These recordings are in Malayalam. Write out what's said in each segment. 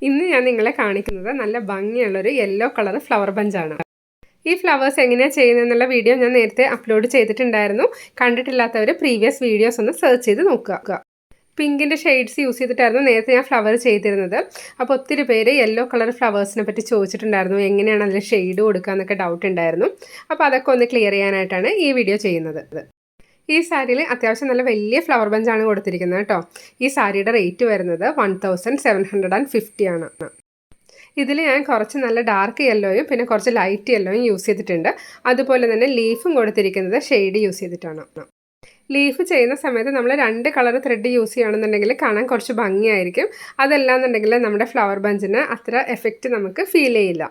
ഇന്ന് ഞാൻ നിങ്ങളെ കാണിക്കുന്നത് നല്ല ഭംഗിയുള്ളൊരു യെല്ലോ കളർ ഫ്ലവർ ബഞ്ചാണ്. ഈ ഫ്ലവേഴ്സ് എങ്ങനെയാണ് ചെയ്യുന്നതെന്നുള്ള വീഡിയോ ഞാൻ നേരത്തെ അപ്ലോഡ് ചെയ്തിട്ടുണ്ടായിരുന്നു. കണ്ടിട്ടില്ലാത്തവർ പ്രീവിയസ് വീഡിയോസ് ഒന്ന് സെർച്ച് ചെയ്ത് നോക്കുക. പിങ്കിൻ്റെ ഷെയ്ഡ്സ് യൂസ് ചെയ്തിട്ടായിരുന്നു നേരത്തെ ഞാൻ ഫ്ലവർ ചെയ്തിരുന്നത്. അപ്പോൾ ഒത്തിരി പേര് യെല്ലോ കളർ ഫ്ലവേഴ്സിനെ പറ്റി ചോദിച്ചിട്ടുണ്ടായിരുന്നു, എങ്ങനെയാണ് അതിൽ ഷെയ്ഡ് കൊടുക്കുക എന്നൊക്കെ ഡൗട്ട് ഉണ്ടായിരുന്നു. അപ്പോൾ അതൊക്കെ ഒന്ന് ക്ലിയർ ചെയ്യാനായിട്ടാണ് ഈ വീഡിയോ ചെയ്യുന്നത്. ഈ സാരിയിൽ അത്യാവശ്യം നല്ല വലിയ ഫ്ലവർ ബഞ്ചാണ് കൊടുത്തിരിക്കുന്നത് കേട്ടോ. ഈ സാരിയുടെ റേറ്റ് വരുന്നത് 1750 ആണ്. ഇതിൽ ഞാൻ കുറച്ച് നല്ല ഡാർക്ക് യെല്ലോയും പിന്നെ കുറച്ച് ലൈറ്റ് യെല്ലോയും യൂസ് ചെയ്തിട്ടുണ്ട്. അതുപോലെ തന്നെ ലീഫും കൊടുത്തിരിക്കുന്നത് ഷെയ്ഡ് യൂസ് ചെയ്തിട്ടാണ്. ലീഫ് ചെയ്യുന്ന സമയത്ത് നമ്മൾ 2 കളർ ത്രെഡ് യൂസ് ചെയ്യുകയാണെന്നുണ്ടെങ്കിൽ കാണാൻ കുറച്ച് ഭംഗിയായിരിക്കും. അതല്ലാന്നുണ്ടെങ്കിൽ നമ്മുടെ ഫ്ലവർ ബഞ്ചിന് അത്ര എഫക്റ്റ് നമുക്ക് ഫീൽ ചെയ്യില്ല.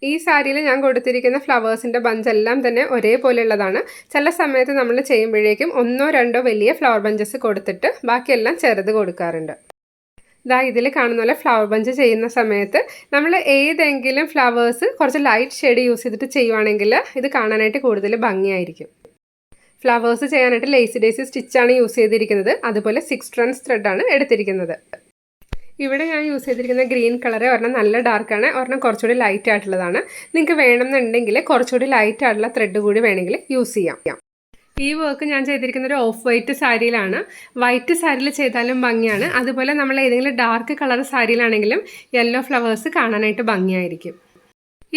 ഈ സാരിയിൽ ഞാൻ കൊടുത്തിരിക്കുന്ന ഫ്ലവേഴ്സിൻ്റെ ബഞ്ചെല്ലാം തന്നെ ഒരേപോലെയുള്ളതാണ്. ചില സമയത്ത് നമ്മൾ ചെയ്യുമ്പോഴേക്കും 1-2 വലിയ ഫ്ലവർ ബഞ്ചസ് കൊടുത്തിട്ട് ബാക്കിയെല്ലാം ചെറുത് കൊടുക്കാറുണ്ട്. ഇതിൽ കാണുന്ന പോലെ ഫ്ലവർ ബഞ്ച് ചെയ്യുന്ന സമയത്ത് നമ്മൾ ഏതെങ്കിലും ഫ്ലവേഴ്സ് കുറച്ച് ലൈറ്റ് ഷെയ്ഡ് യൂസ് ചെയ്തിട്ട് ചെയ്യുവാണെങ്കിൽ ഇത് കാണാനായിട്ട് കൂടുതൽ ഭംഗിയായിരിക്കും. ഫ്ലവേഴ്സ് ചെയ്യാനായിട്ട് ലേസി ഡേസി സ്റ്റിച്ചാണ് യൂസ് ചെയ്തിരിക്കുന്നത്. അതുപോലെ 6 ട്രൺസ് ത്രെഡാണ് എടുത്തിരിക്കുന്നത്. ഇവിടെ ഞാൻ യൂസ് ചെയ്തിരിക്കുന്ന ഗ്രീൻ കളറ് ഒരെണ്ണം നല്ല ഡാർക്കാണ്, ഒരെണ്ണം കുറച്ചുകൂടി ലൈറ്റ് ആയിട്ടുള്ളതാണ്. നിങ്ങൾക്ക് വേണമെന്നുണ്ടെങ്കിൽ കുറച്ചുകൂടി ലൈറ്റ് ആയിട്ടുള്ള ത്രെഡ് കൂടി വേണമെങ്കിൽ യൂസ് ചെയ്യാം. ഈ വർക്ക് ഞാൻ ചെയ്തിരിക്കുന്ന ഒരു ഓഫ് വൈറ്റ് സാരിയിലാണ്. വൈറ്റ് സാരിയിൽ ചെയ്താലും ഭംഗിയാണ്. അതുപോലെ നമ്മൾ ഏതെങ്കിലും ഡാർക്ക് കളർ സാരിയിലാണെങ്കിലും യെല്ലോ ഫ്ലവേഴ്സ് കാണാനായിട്ട് ഭംഗിയായിരിക്കും.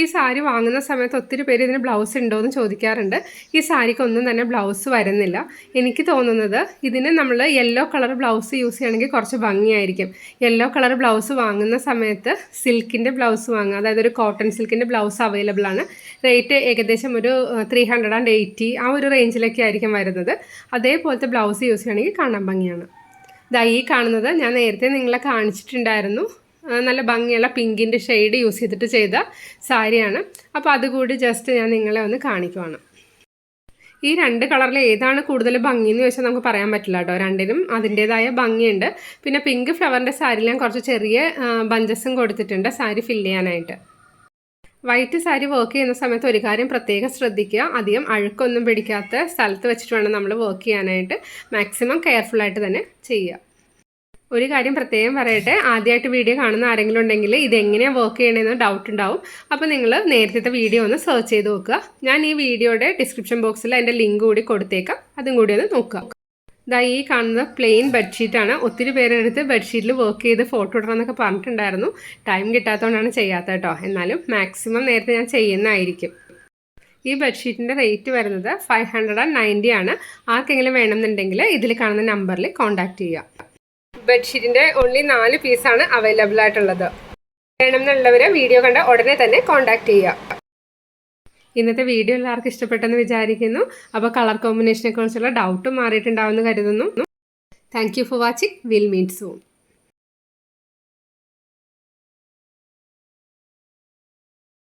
ഈ സാരി വാങ്ങുന്ന സമയത്ത് ഒത്തിരി പേര് ഇതിന് ബ്ലൗസ് ഉണ്ടോ എന്ന് ചോദിക്കാറുണ്ട്. ഈ സാരിക്കൊന്നും തന്നെ ബ്ലൗസ് വരുന്നില്ല. എനിക്ക് തോന്നുന്നത് ഇതിന് നമ്മൾ യെല്ലോ കളർ ബ്ലൗസ് യൂസ് ചെയ്യുകയാണെങ്കിൽ കുറച്ച് ഭംഗിയായിരിക്കും. യെല്ലോ കളർ ബ്ലൗസ് വാങ്ങുന്ന സമയത്ത് സിൽക്കിൻ്റെ ബ്ലൗസ് വാങ്ങുക, അതായത് ഒരു കോട്ടൺ സിൽക്കിൻ്റെ ബ്ലൗസ് അവൈലബിൾ ആണ്. റേറ്റ് ഏകദേശം ഒരു 380 ആ ഒരു റേഞ്ചിലൊക്കെ ആയിരിക്കും വരുന്നത്. അതേപോലത്തെ ബ്ലൗസ് യൂസ് ചെയ്യുകയാണെങ്കിൽ കാണാൻ ഭംഗിയാണ്. ഈ കാണുന്നത് ഞാൻ നേരത്തെ നിങ്ങളെ കാണിച്ചിട്ടുണ്ടായിരുന്നു. നല്ല ഭംഗിയുള്ള പിങ്കിൻ്റെ ഷെയ്ഡ് യൂസ് ചെയ്തിട്ട് ചെയ്ത സാരിയാണ്. അപ്പോൾ അതുകൂടി ജസ്റ്റ് ഞാൻ നിങ്ങളെ ഒന്ന് കാണിക്കുവാണ്. ഈ 2 കളറിൽ ഏതാണ് കൂടുതൽ ഭംഗിയെന്ന് ചോദിച്ചാൽ നമുക്ക് പറയാൻ പറ്റില്ല കേട്ടോ. രണ്ടിനും അതിൻ്റേതായ ഭംഗിയുണ്ട്. പിന്നെ പിങ്ക് ഫ്ലവറിൻ്റെ സാരിയിൽ ഞാൻ കുറച്ച് ചെറിയ ബഞ്ചസും കൊടുത്തിട്ടുണ്ട് സാരി ഫില്ല് ചെയ്യാനായിട്ട്. വൈറ്റ് സാരി വർക്ക് ചെയ്യുന്ന സമയത്ത് ഒരു കാര്യം പ്രത്യേകം ശ്രദ്ധിക്കുക, അധികം അഴുക്കൊന്നും പിടിക്കാത്ത സ്ഥലത്ത് വെച്ചിട്ട് വേണം നമ്മൾ വർക്ക് ചെയ്യാനായിട്ട്. മാക്സിമം കെയർഫുള്ളായിട്ട് തന്നെ ചെയ്യുക. ഒരു കാര്യം പ്രത്യേകം പറയട്ടെ, ആദ്യമായിട്ട് വീഡിയോ കാണുന്ന ആരെങ്കിലും ഉണ്ടെങ്കിൽ ഇതെങ്ങനെയാണ് വർക്ക് ചെയ്യണമെന്ന് ഡൗട്ട് ഉണ്ടാവും. അപ്പോൾ നിങ്ങൾ നേരത്തെ വീഡിയോ ഒന്ന് സെർച്ച് ചെയ്ത് നോക്കുക. ഞാൻ ഈ വീഡിയോയുടെ ഡിസ്ക്രിപ്ഷൻ ബോക്സിൽ അതിൻ്റെ ലിങ്ക് കൂടി കൊടുത്തേക്കാം, അതും കൂടി ഒന്ന് നോക്കുക. ഈ കാണുന്നത് പ്ലെയിൻ ബെഡ്ഷീറ്റാണ്. ഒത്തിരി പേരെടുത്ത് ബെഡ്ഷീറ്റിൽ വർക്ക് ചെയ്ത് ഫോട്ടോ ഇടണമെന്നൊക്കെ പറഞ്ഞിട്ടുണ്ടായിരുന്നു. ടൈം കിട്ടാത്തതുകൊണ്ടാണ് ചെയ്യാത്തത് കേട്ടോ. എന്നാലും മാക്സിമം നേരത്തെ ഞാൻ ചെയ്യുന്നതായിരിക്കും. ഈ ബെഡ്ഷീറ്റിൻ്റെ റേറ്റ് വരുന്നത് 590 ആണ്. ആർക്കെങ്കിലും വേണമെന്നുണ്ടെങ്കിൽ ഇതിൽ കാണുന്ന നമ്പറിൽ കോൺടാക്റ്റ് ചെയ്യുക. ബെഡ്ഷീറ്റിൻ്റെ ഓൺലി 4 പീസാണ് അവൈലബിൾ ആയിട്ടുള്ളത്. വേണമെന്നുള്ളവർ വീഡിയോ കണ്ട ഉടനെ തന്നെ കോൺടാക്റ്റ് ചെയ്യുക. ഇന്നത്തെ വീഡിയോ എല്ലാവർക്കും ഇഷ്ടപ്പെട്ടെന്ന് വിചാരിക്കുന്നു. അപ്പോൾ കളർ കോമ്പിനേഷനെ കുറിച്ചുള്ള ഡൗട്ടും മാറിയിട്ടുണ്ടാവുമെന്ന് കരുതുന്നു. Thank you for watching. Will meet soon.